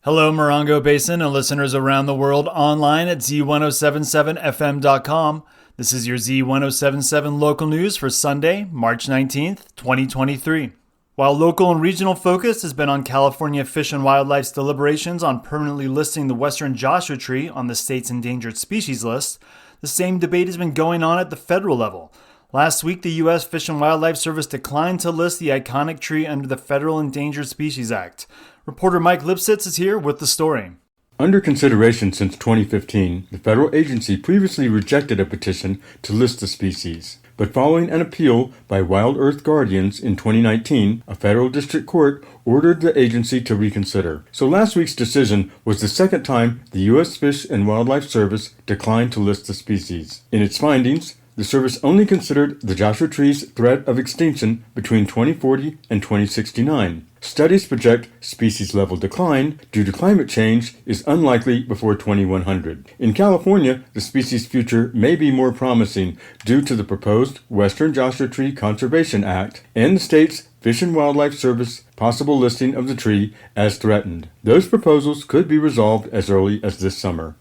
Hello, Morongo Basin and listeners around the world online at Z107.7 FM.com. This is your Z107.7 local news for Sunday, March 19th, 2023. While local and regional focus has been on California Fish and Wildlife's deliberations on permanently listing the western Joshua tree on the state's endangered species list, the same debate has been going on at the federal level. Last week, the U.S. Fish and Wildlife Service declined to list the iconic tree under the Federal Endangered Species Act. Reporter Mike Lipsitz is here with the story. Under consideration since 2015, the federal agency previously rejected a petition to list the species. But following an appeal by Wild Earth Guardians in 2019, a federal district court ordered the agency to reconsider. So last week's decision was the second time the U.S. Fish and Wildlife Service declined to list the species. In its findings, the service only considered the Joshua tree's threat of extinction between 2040 and 2069. Studies project species level decline due to climate change is unlikely before 2100. In California, the species' future may be more promising due to the proposed Western Joshua Tree Conservation Act and the state's Fish and Wildlife Service possible listing of the tree as threatened. Those proposals could be resolved as early as this summer.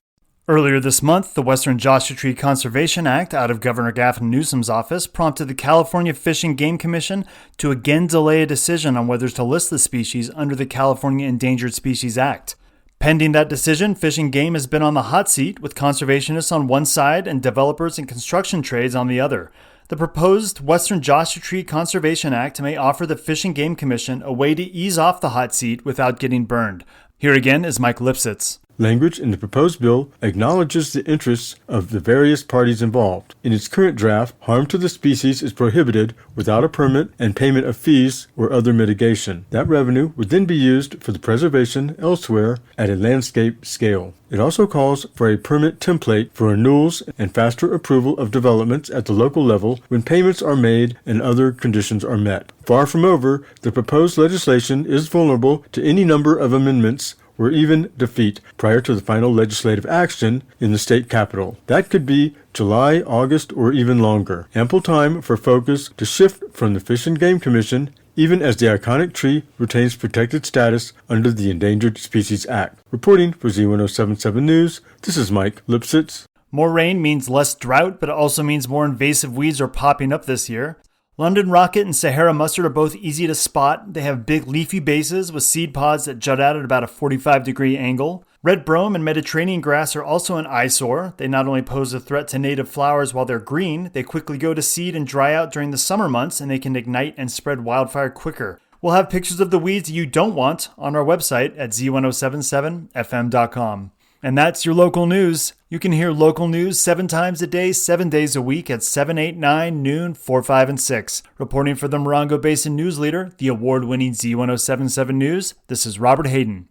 Earlier this month, the Western Joshua Tree Conservation Act out of Governor Gavin Newsom's office prompted the California Fish and Game Commission to again delay a decision on whether to list the species under the California Endangered Species Act. Pending that decision, Fish and Game has been on the hot seat with conservationists on one side and developers and construction trades on the other. The proposed Western Joshua Tree Conservation Act may offer the Fish and Game Commission a way to ease off the hot seat without getting burned. Here again is Mike Lipsitz. Language in the proposed bill acknowledges the interests of the various parties involved. In its current draft, harm to the species is prohibited without a permit and payment of fees or other mitigation. That revenue would then be used for the preservation elsewhere at a landscape scale. It also calls for a permit template for renewals and faster approval of developments at the local level when payments are made and other conditions are met. Far from over, the proposed legislation is vulnerable to any number of amendments or even defeat prior to the final legislative action in the state capitol. That could be July, August, or even longer. Ample time for focus to shift from the Fish and Game Commission, even as the iconic tree retains protected status under the Endangered Species Act. Reporting for Z107.7 News, this is Mike Lipsitz. More rain means less drought, but it also means more invasive weeds are popping up this year. London Rocket and Sahara Mustard are both easy to spot. They have big leafy bases with seed pods that jut out at about a 45-degree angle. Red brome and Mediterranean grass are also an eyesore. They not only pose a threat to native flowers while they're green, they quickly go to seed and dry out during the summer months, and they can ignite and spread wildfire quicker. We'll have pictures of the weeds you don't want on our website at Z107.7FM.com. And that's your local news. You can hear local news 7 times a day, 7 days a week at 7, 8, 9, noon, 4, 5, and 6. Reporting for the Morongo Basin News Leader, the award-winning Z107.7 News, this is Robert Hayden.